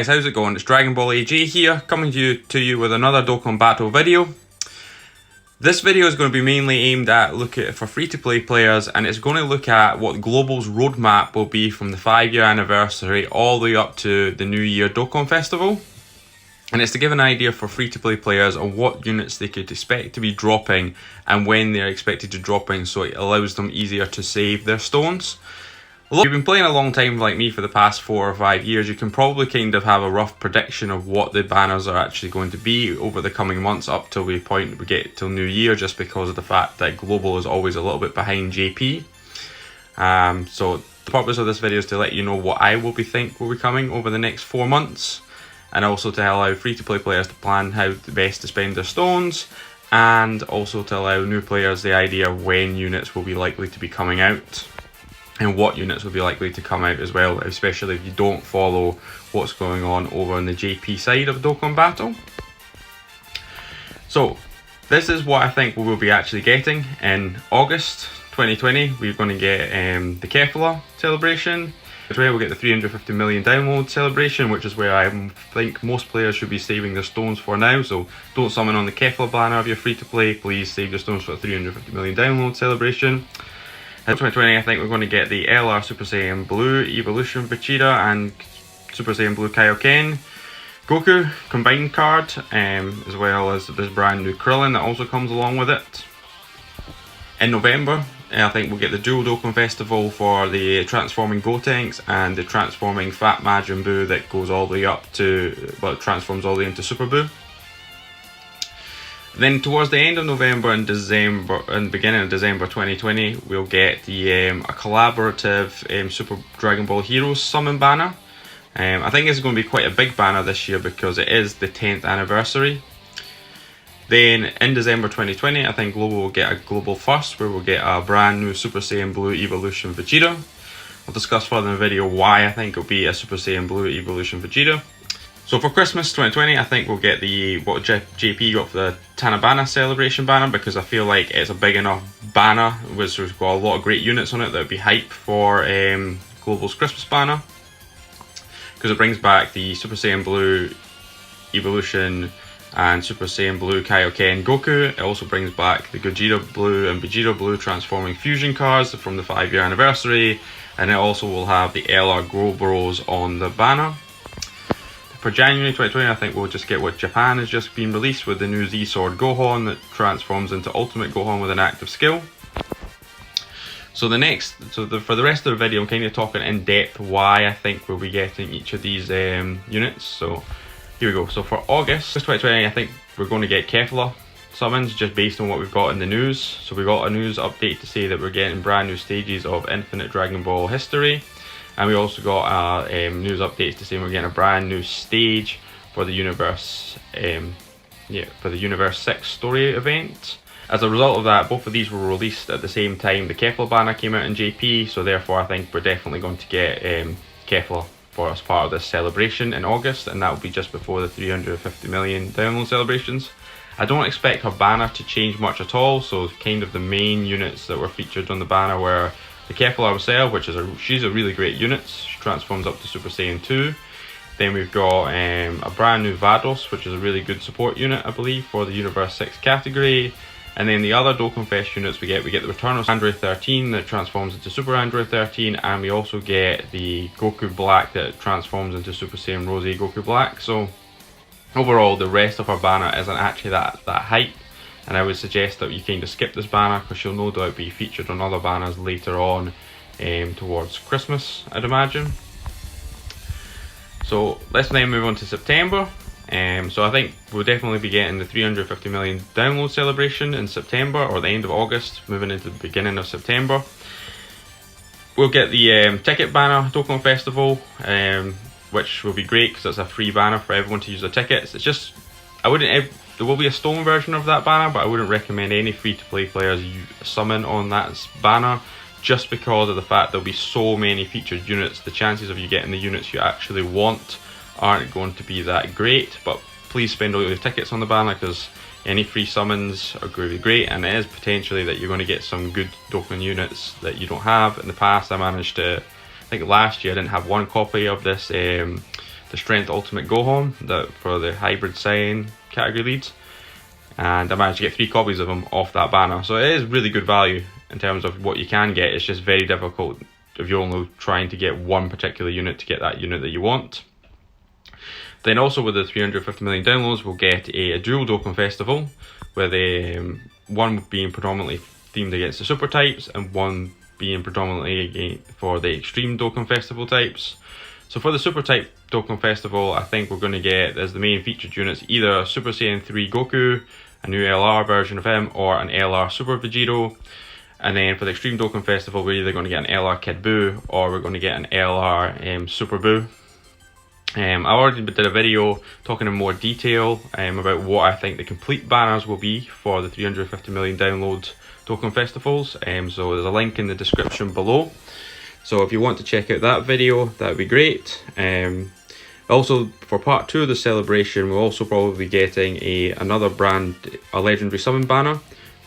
Guys, how's it going? It's Dragonball Z here, coming to you with another Dokkan Battle video. This video is going to be mainly aimed at looking for free-to-play players, and it's going to look at what Global's roadmap will be from the 5-year anniversary all the way up to the New Year Dokkan Festival. And it's to give an idea for free-to-play players on what units they could expect to be dropping and when they're expected to dropping, so it allows them easier to save their stones. If you've been playing a long time like me for the past 4 or 5 years, you can probably kind of have a rough prediction of what the banners are actually going to be over the coming months up till the point we get till New Year, just because of the fact that Global is always a little bit behind JP. So the purpose of this video is to let you know what I will be coming over the next 4 months, and also to allow free-to-play players to plan how best to spend their stones, and also to allow new players the idea of when units will be likely to be coming out and what units will be likely to come out as well, especially if you don't follow what's going on over on the JP side of Dokkan Battle. So this is what I think we will be actually getting in August 2020. We're going to get the Kefla celebration. As well, we'll get the 350 million download celebration, which is where I think most players should be saving their stones for now. So don't summon on the Kefla banner if you're free to play. Please save your stones for the 350 million download celebration. In 2020, I think we're going to get the LR Super Saiyan Blue Evolution Vegeta and Super Saiyan Blue Kaioken Goku combined card, as well as this brand new Krillin that also comes along with it. In November, I think we'll get the Dual Dokkan Festival for the Transforming Gotenks and the Transforming Fat Majin Buu that goes all the way up to, well, it transforms all the way into Super Buu. Then towards the end of November and December and beginning of December 2020, we'll get the a collaborative Super Dragon Ball Heroes summon banner. I think it's going to be quite a big banner this year because it is the 10th anniversary. Then in December 2020, I think Global will get a global first, where we'll get a brand new Super Saiyan Blue Evolution Vegeta. I'll discuss further in the video why I think it'll be a Super Saiyan Blue Evolution Vegeta. So for Christmas 2020, I think we'll get what JP got for the Tarabana celebration banner, because I feel like it's a big enough banner which has got a lot of great units on it that would be hype for Global's Christmas banner, because it brings back the Super Saiyan Blue Evolution and Super Saiyan Blue Kaioken Goku. It also brings back the Gogeta Blue and Vegeta Blue transforming fusion cards from the 5-year anniversary, and it also will have the LR Grow Bros on the banner. For January 2020, I think we'll just get what Japan has just been released with the new Z Sword Gohan that transforms into Ultimate Gohan with an active skill. So for the rest of the video, I'm kind of talking in depth why I think we'll be getting each of these units. So here we go. So for August 2020, I think we're going to get Kefla summons just based on what we've got in the news. So we got a news update to say that we're getting brand new stages of Infinite Dragon Ball history. And we also got news updates to say we're getting a brand new stage for the Universe, for the Universe 6 story event. As a result of that, both of these were released at the same time the Kefla banner came out in JP, so therefore I think we're definitely going to get Kefla for as part of this celebration in August, and that will be just before the 350 million download celebrations. I don't expect her banner to change much at all, so kind of the main units that were featured on the banner were the Kefla herself, which is she's a really great unit. She transforms up to Super Saiyan 2. Then we've got a brand new Vados, which is a really good support unit, I believe, for the Universe 6 category. And then the other Dokkan Fest units we get the return of Android 13 that transforms into Super Android 13, and we also get the Goku Black that transforms into Super Saiyan Rose Goku Black. So overall, the rest of our banner isn't actually that hype. And I would suggest that you kind of skip this banner, because she'll no doubt be featured on other banners later on towards Christmas, I'd imagine. So let's then move on to September. So I think we'll definitely be getting the 350 million download celebration in September, or the end of August, moving into the beginning of September. We'll get the ticket banner Dokkan Festival, which will be great because it's a free banner for everyone to use their tickets. It's just, there will be a stone version of that banner, but I wouldn't recommend any free-to-play players summon on that banner, just because of the fact there'll be so many featured units. The chances of you getting the units you actually want aren't going to be that great, but please spend all your tickets on the banner, because any free summons are going to be great, and it is potentially that you're going to get some good Dokkan units that you don't have. In the past, I managed to, I think last year I didn't have one copy of this the Strength Ultimate Gohan for the Hybrid Saiyan category leads, and I managed to get 3 copies of them off that banner. So it is really good value in terms of what you can get. It's just very difficult if you're only trying to get one particular unit to get that unit that you want. Then also with the 350 million downloads, we'll get a dual Dokkan Festival, with one being predominantly themed against the super types and one being predominantly for the extreme Dokkan Festival types. So for the super type Dokkan Festival, I think we're going to get as the main featured units either Super Saiyan 3 Goku, a new LR version of him, or an LR Super Vegito. And then for the extreme Dokkan Festival, we're either going to get an LR Kid Buu or we're going to get an LR Super Buu. I already did a video talking in more detail about what I think the complete banners will be for the 350 million download Dokkan Festivals. So there's a link in the description below. So if you want to check out that video, that would be great. Also, for part 2 of the celebration, we're also probably getting another legendary summon banner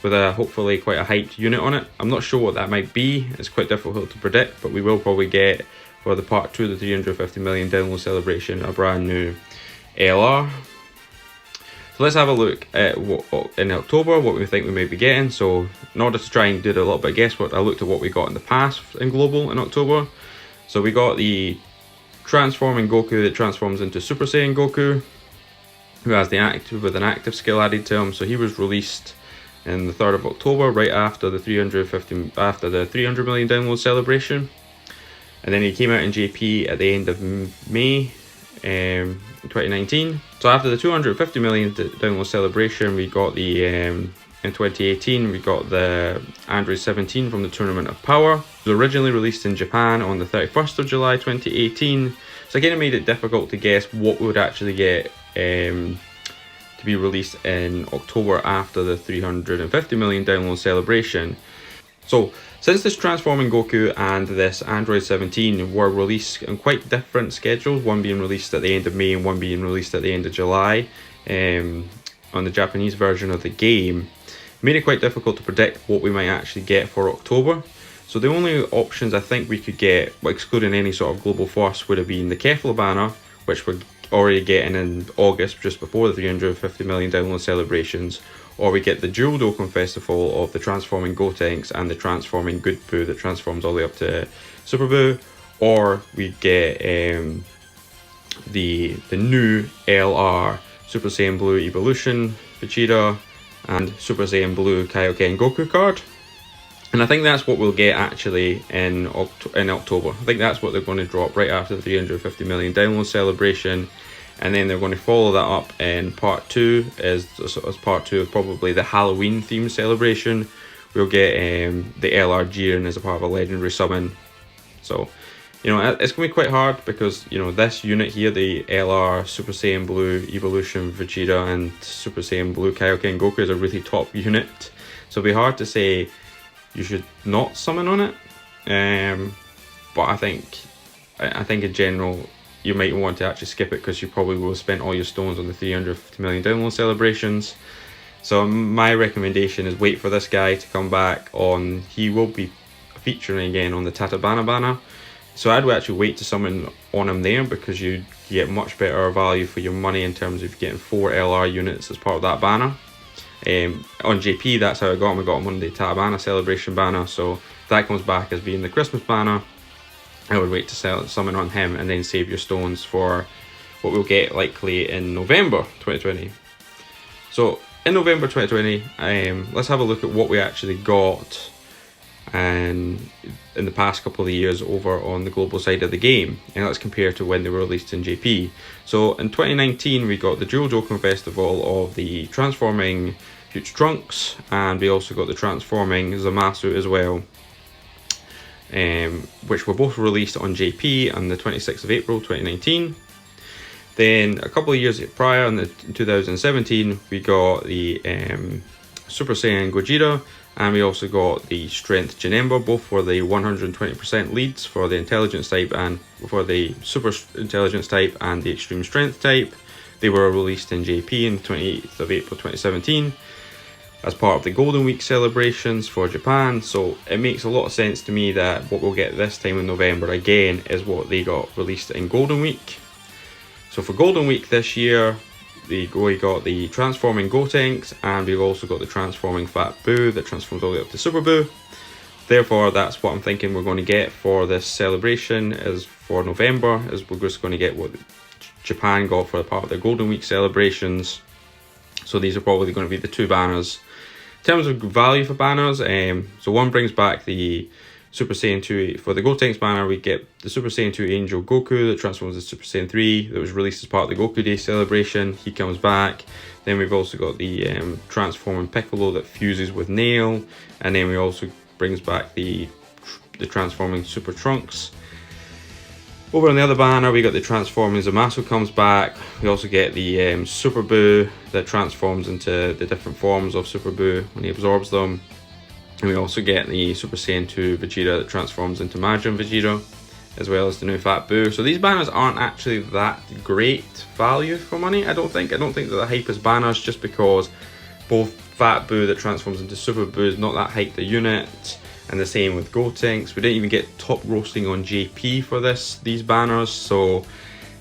with hopefully quite a hyped unit on it. I'm not sure what that might be. It's quite difficult to predict, but we will probably get, for the part 2 of the 350 million download celebration, a brand new LR. So let's have a look at in October what we think we may be getting. So in order to try and do a little bit of guesswork, I looked at what we got in the past in Global in October. So we got the transforming Goku that transforms into Super Saiyan Goku, who has with an active skill added to him. So he was released in the 3rd of October, right after the 300 million download celebration. And then he came out in JP at the end of May 2019. So after the 250 million download celebration, we got in 2018, we got the Android 17 from the Tournament of Power. It was originally released in Japan on the 31st of July 2018. So again, it made it difficult to guess what we would actually get to be released in October after the 350 million download celebration. So since this Transforming Goku and this Android 17 were released on quite different schedules, one being released at the end of May and one being released at the end of July on the Japanese version of the game, it made it quite difficult to predict what we might actually get for October. So the only options I think we could get, excluding any sort of global force, would have been the Kefla banner, which we're already getting in August, just before the 350 million download celebrations, or we get the dual Dokkan Festival of the Transforming Gotenks and the Transforming Good Buu that transforms all the way up to Super Buu, or we get the new LR Super Saiyan Blue Evolution Vegeta and Super Saiyan Blue Kaioken Goku card. And I think that's what we'll get actually in October. I think that's what they're going to drop right after the 350 million download celebration. And then they're going to follow that up in part 2 as part 2 of probably the Halloween themed celebration. We'll get the LR Jiren as a part of a legendary summon. So, you know, it's going to be quite hard because, you know, this unit here, the LR Super Saiyan Blue Evolution Vegeta and Super Saiyan Blue Kaioken Goku, is a really top unit. So it'll be hard to say you should not summon on it. But I think in general, you might want to actually skip it because you probably will have spent all your stones on the 350 million download celebrations. So my recommendation is wait for this guy to come back on. He will be featuring again on the Tarabana banner. So I'd actually wait to summon on him there because you get much better value for your money in terms of getting 4 LR units as part of that banner. On JP, that's how I got him. I got him on the Tarabana celebration banner. So if that comes back as being the Christmas banner, I would wait to summon on him and then save your stones for what we'll get likely in November 2020. So in November 2020, let's have a look at what we actually got in the past couple of years over on the global side of the game, and let's compare to when they were released in JP. So in 2019, we got the dual Dokkan Festival of the Transforming Future Trunks, and we also got the Transforming Zamasu as well. Which were both released on JP on the 26th of April 2019. Then a couple of years prior, in 2017, we got the Super Saiyan Gogeta, and we also got the Strength Janemba, both for the 120% leads for the Intelligence type and for the Super Intelligence type and the Extreme Strength type. They were released in JP on the 28th of April 2017. As part of the Golden Week celebrations for Japan. So it makes a lot of sense to me that what we'll get this time in November again is what they got released in Golden Week. So for Golden Week this year, we got the transforming Gotenks, and we've also got the transforming Fat Boo that transforms all the way up to Super Boo. Therefore, that's what I'm thinking we're going to get for this celebration is for November, is we're just going to get what Japan got for the part of their Golden Week celebrations. So these are probably going to be the two banners. In terms of value for banners, so one brings back the Super Saiyan 2. For the Gotenks banner, we get the Super Saiyan 2 Angel Goku that transforms to Super Saiyan 3 that was released as part of the Goku Day celebration. He comes back. Then we've also got the transforming Piccolo that fuses with Nail. And then we also brings back the transforming Super Trunks. Over on the other banner, we got the transforming Zamasu comes back. We also get the Super Boo that transforms into the different forms of Super Boo when he absorbs them. And we also get the Super Saiyan 2 Vegeta that transforms into Majin Vegeta, as well as the new Fat Boo. So these banners aren't actually that great value for money, I don't think. I don't think they're the hypest banners, just because both Fat Boo that transforms into Super Boo is not that hyped a unit. And the same with Gotenks. We didn't even get top roasting on JP for these banners. So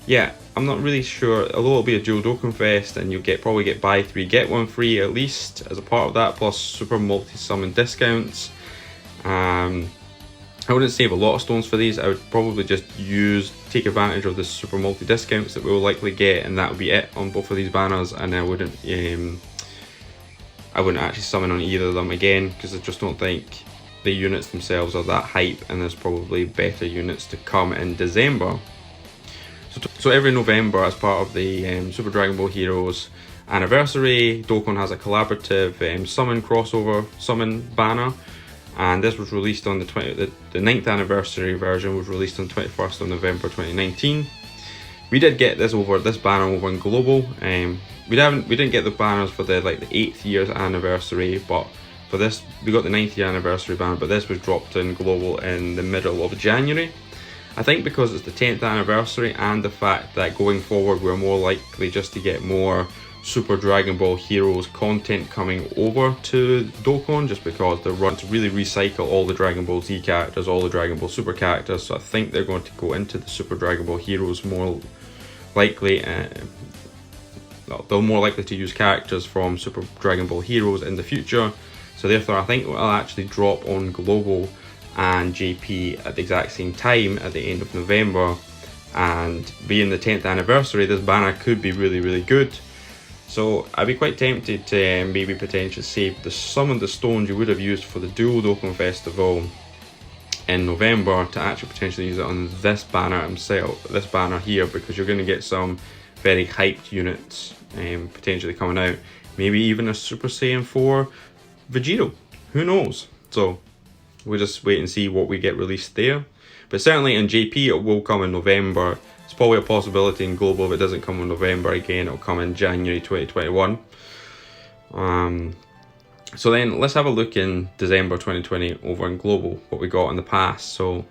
yeah, I'm not really sure. Although it'll be a dual Dokkan Fest, and you'll probably get buy 3 get 1 free at least as a part of that, plus super multi-summon discounts. I wouldn't save a lot of stones for these. I would probably just take advantage of the super multi discounts that we will likely get, and that would be it on both of these banners. And I wouldn't actually summon on either of them again, because I just don't think the units themselves are that hype, and there's probably better units to come in December. So every November, as part of the Super Dragon Ball Heroes anniversary, Dokkan has a collaborative summon crossover summon banner, and this was released on the 9th anniversary version was released on 21st of November 2019. We did get this banner over in global. We didn't get the banners for the 8th year's anniversary, but for this we got the 9th year anniversary banner, but this was dropped in global in the middle of January. I think because it's the 10th anniversary, and the fact that going forward we're more likely just to get more Super Dragon Ball Heroes content coming over to Dokkan, just because they're run to really recycle all the Dragon Ball Z characters, all the Dragon Ball Super characters. So I think they're going to go into the Super Dragon Ball Heroes more likely. They're more likely to use characters from Super Dragon Ball Heroes in the future. So therefore, I think it will actually drop on global and JP at the exact same time at the end of November. And being the 10th anniversary, this banner could be really, really good. So I'd be quite tempted to maybe potentially save some of the stones you would have used for the dual Dokkan Festival in November to actually potentially use it on this banner this banner here, because you're going to get some very hyped units potentially coming out. Maybe even a Super Saiyan 4 Vegeta, who knows? So we'll just wait and see what we get released there. But certainly in JP it will come in November. It's probably a possibility in global. If it doesn't come in November again, it'll come in January 2021. So then let's have a look in December 2020 over in global, what we got in the past. So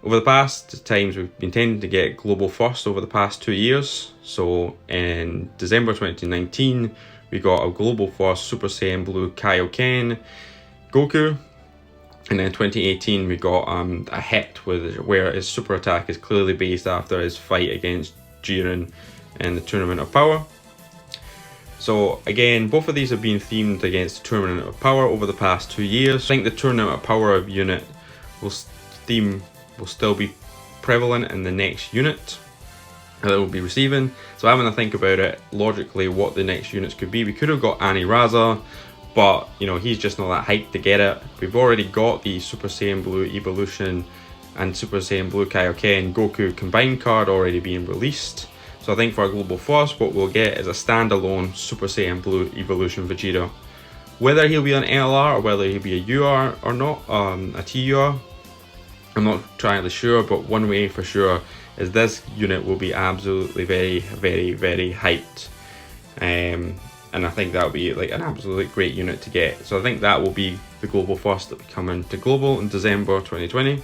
over the past times, we've been tending to get global first over the past 2 years. So in December 2019, we got a global first Super Saiyan Blue Kaioken Goku. And then 2018, we got a hit where his super attack is clearly based after his fight against Jiren in the Tournament of Power. So again, both of these have been themed against the Tournament of Power over the past 2 years. I think the Tournament of Power unit will still be prevalent in the next unit that we'll be receiving. So having to think about it logically, what the next units could be. We could have got Ani Raza, but you know, he's just not that hyped to get it. We've already got the Super Saiyan Blue Evolution and Super Saiyan Blue Kaioken Goku combined card already being released. So I think for our global first, what we'll get is a standalone Super Saiyan Blue Evolution Vegeta. Whether he'll be an LR or whether he'll be a UR or not, a TUR, I'm not entirely sure, but one way for sure is this unit will be absolutely very, very, very hyped. And I think that'll be like an absolutely great unit to get. So I think that will be the global first that we come into global in December 2020.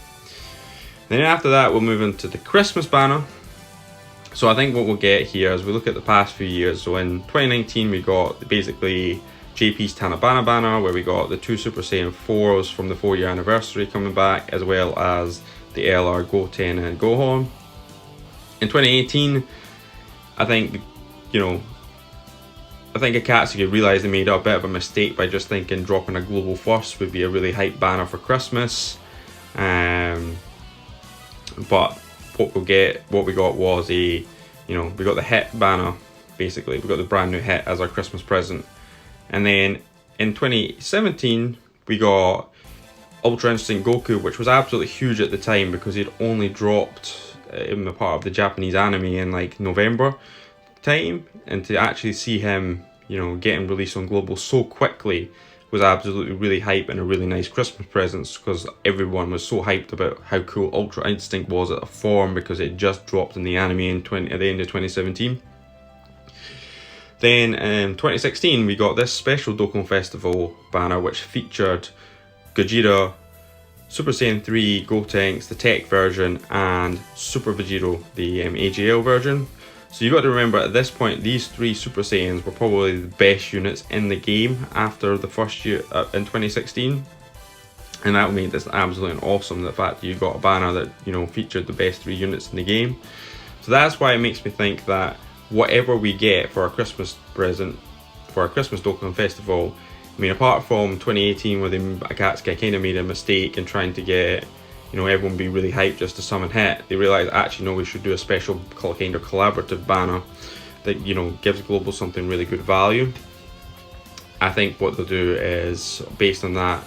Then after that, we'll move into the Christmas banner. So I think what we'll get here is we look at the past few years. So in 2019, we got basically JP's tarabana banner, where we got the 2 Super Saiyan 4s from the 4-year anniversary coming back, as well as the LR Goten and Gohan. In 2018, I think, you know, I think Akatsuki realised they made a bit of a mistake by just thinking dropping a global first would be a really hype banner for Christmas. But what we got was we got the hit banner, basically. We got the brand new hit as our Christmas present. And then in 2017, we got Ultra Instinct Goku, which was absolutely huge at the time because he'd only dropped in the part of the Japanese anime in like November time, and to actually see him, you know, getting released on global so quickly was absolutely really hype and a really nice Christmas present, because everyone was so hyped about how cool Ultra Instinct was at a form because it just dropped in the anime at the end of 2017. Then in 2016 we got this special Dokkan Festival banner which featured Gogeta, Super Saiyan 3 Gotenks, the tech version, and Super Vegito, the AGL version. So you've got to remember at this point these three Super Saiyans were probably the best units in the game after the first year in 2016. And that made this absolutely awesome, the fact that you got a banner that, you know, featured the best three units in the game. So that's why it makes me think that whatever we get for our Christmas present, for our Christmas Dokkan Festival, I mean, apart from 2018 where Akatsuki kind of made a mistake in trying to get, you know, everyone be really hyped just to summon hit, they realised actually no, we should do a special kind of collaborative banner that, you know, gives global something really good value. I think what they'll do is, based on that,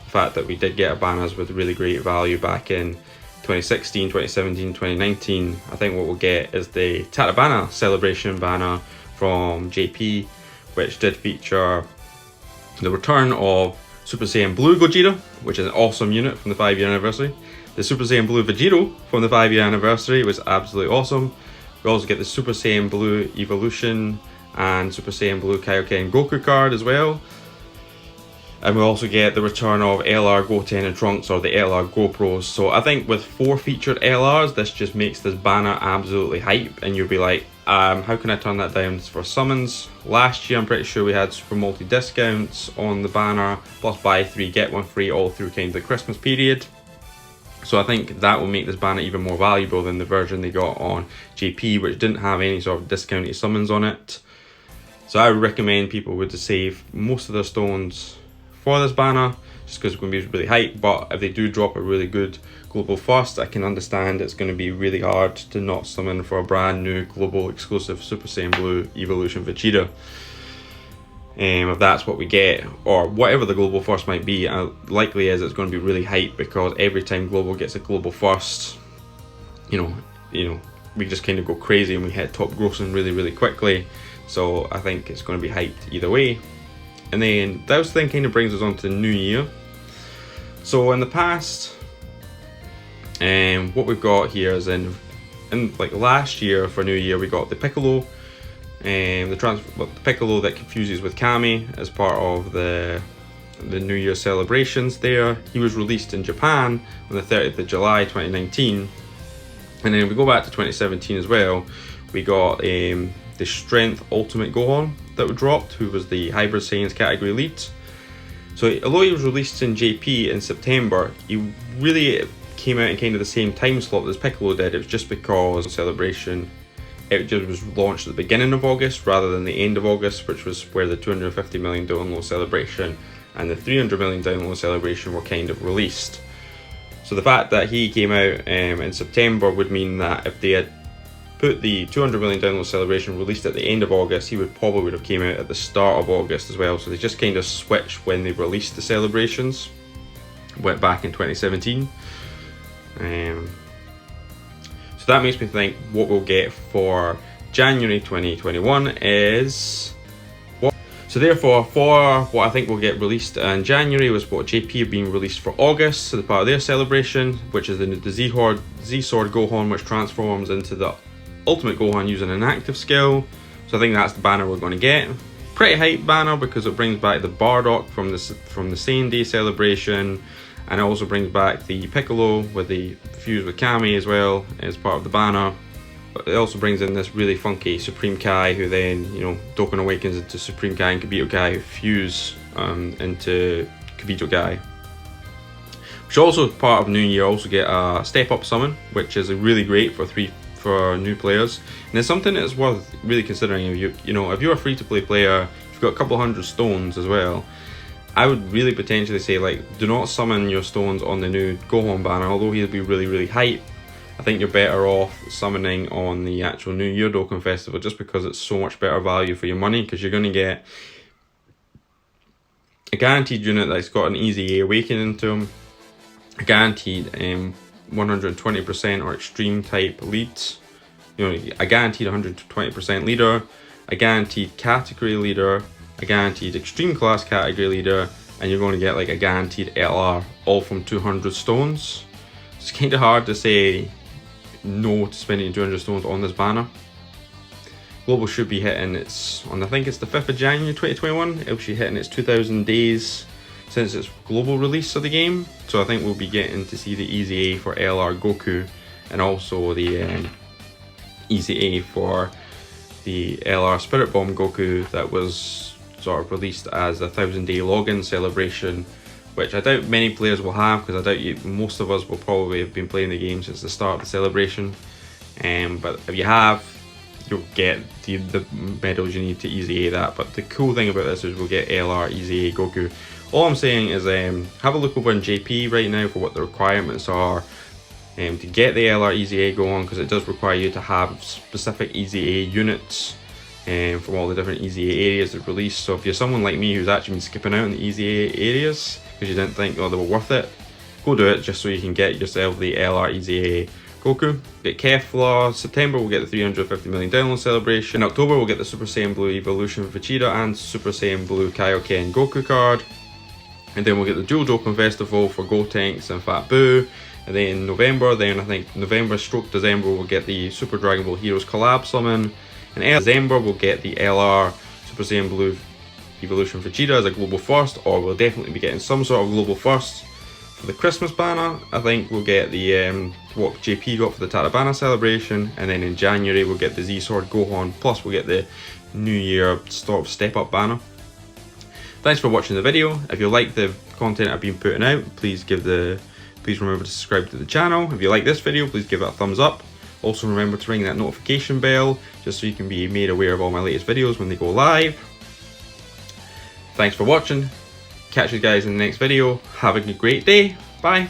the fact that we did get our banners with really great value back in 2016, 2017, 2019, I think what we'll get is the Tarabana celebration banner from JP, which did feature the return of Super Saiyan Blue Gogeta, which is an awesome unit from the 5-year anniversary. The Super Saiyan Blue Vegito from the 5-year anniversary was absolutely awesome. We also get the Super Saiyan Blue Evolution and Super Saiyan Blue Kaioken Goku card as well. And we also get the return of LR Goten and Trunks, or the LR GoPros. So I think with 4 featured LRs, this just makes this banner absolutely hype, and you'll be like, how can I turn that down for summons? Last year I'm pretty sure we had super multi discounts on the banner, plus buy 3 get 1 free all through kind of the Christmas period. So I think that will make this banner even more valuable than the version they got on JP, which didn't have any sort of discounted summons on it. So I would recommend people would save most of their stones for this banner, just because it's going to be really hype. But if they do drop a really good global first, I can understand it's going to be really hard to not summon for a brand new global exclusive Super Saiyan Blue Evolution Vegeta. If that's what we get, or whatever the global first might be, likely is it's going to be really hype, because every time global gets a global first, you know, we just kind of go crazy and we hit top grossing really quickly. So I think it's going to be hyped either way. And then that thing kind of brings us on to the new year. So in the past, what we've got here is in like last year for New Year, we got the Piccolo, the Piccolo that confuses with Kami as part of the New Year celebrations there. He was released in Japan on the 30th of July 2019. And then we go back to 2017 as well, we got the Strength Ultimate Gohan that was dropped, who was the Hybrid Saiyans category elite. So although he was released in JP in September, he really came out in kind of the same time slot as Piccolo did. It was just because celebration, it just was launched at the beginning of August rather than the end of August, which was where the 250 million download celebration and the 300 million download celebration were kind of released. So the fact that he came out in September would mean that if they had put the 200 million download celebration released at the end of August, he would have came out at the start of August as well. So they just kind of switched when they released the celebrations. Went back in 2017. So that makes me think what we'll get for January 2021 is what. So therefore, for what I think will get released in January was what JP have been released for August, so the part of their celebration, which is the Z-Sword Gohan, which transforms into the Ultimate Gohan using an active skill. So I think that's the banner we're going to get. Pretty hype banner because it brings back the Bardock from the same day celebration, and it also brings back the Piccolo with the fuse with Kami as well as part of the banner. But it also brings in this really funky Supreme Kai, who then, you know, Dokkan awakens into Supreme Kai and Kibito Kai, who fuse into Kibito Kai. Which also part of New Year also get a step up summon, which is really great for for new players, and it's something that's worth really considering. You know, if you're a free-to-play player, if you've got a couple hundred stones as well, I would really potentially say, like, do not summon your stones on the new Gohan banner, although he'll be really hype. I think you're better off summoning on the actual New Year Dokkan Festival, just because it's so much better value for your money, because you're going to get a guaranteed unit that's got an easy awakening to him, a guaranteed 120% or extreme type leads, you know, a guaranteed 120% leader, a guaranteed category leader, a guaranteed extreme class category leader, and you're going to get like a guaranteed LR, all from 200 stones. It's kind of hard to say no to spending 200 stones on this banner. Global should be hitting its, on I think it's the 5th of January 2021, it'll be hitting its 2000 days since its global release of the game. So I think we'll be getting to see the Easy A for LR Goku, and also the Easy A for the LR Spirit Bomb Goku that was sort of released as a 1000-day login celebration, which I doubt many players will have, because I doubt most of us will probably have been playing the game since the start of the celebration. But if you have, you'll get the medals you need to Easy A that. But the cool thing about this is we'll get LR Easy A Goku. All I'm saying is have a look over in JP right now for what the requirements are to get the LR Easy A Go on, because it does require you to have specific Easy A units from all the different Easy A areas that release. So if you're someone like me who's actually been skipping out on the Easy A areas because you didn't think, oh, they were worth it, go do it just so you can get yourself the LR Easy A Goku. Get Kefla. September we'll get the 350 million download celebration. In October we'll get the Super Saiyan Blue Evolution Vegeta and Super Saiyan Blue Kaioken Goku card. And then we'll get the Dual Dokkan Festival for Gotenks and Fat Boo. And then in November, I think November / December, we'll get the Super Dragon Ball Heroes collab summon. And in December we'll get the LR Super Saiyan Blue Evolution Vegeta as a global first, or we'll definitely be getting some sort of global first. For the Christmas banner, I think we'll get the what JP got for the Tarabana celebration, and then in January we'll get the Z Sword Gohan, plus we'll get the New Year sort of step up banner. Thanks for watching the video. If you like the content I've been putting out, please remember to subscribe to the channel. If you like this video, please give it a thumbs up. Also remember to ring that notification bell just so you can be made aware of all my latest videos when they go live. Thanks for watching. Catch you guys in the next video. Have a great day. Bye.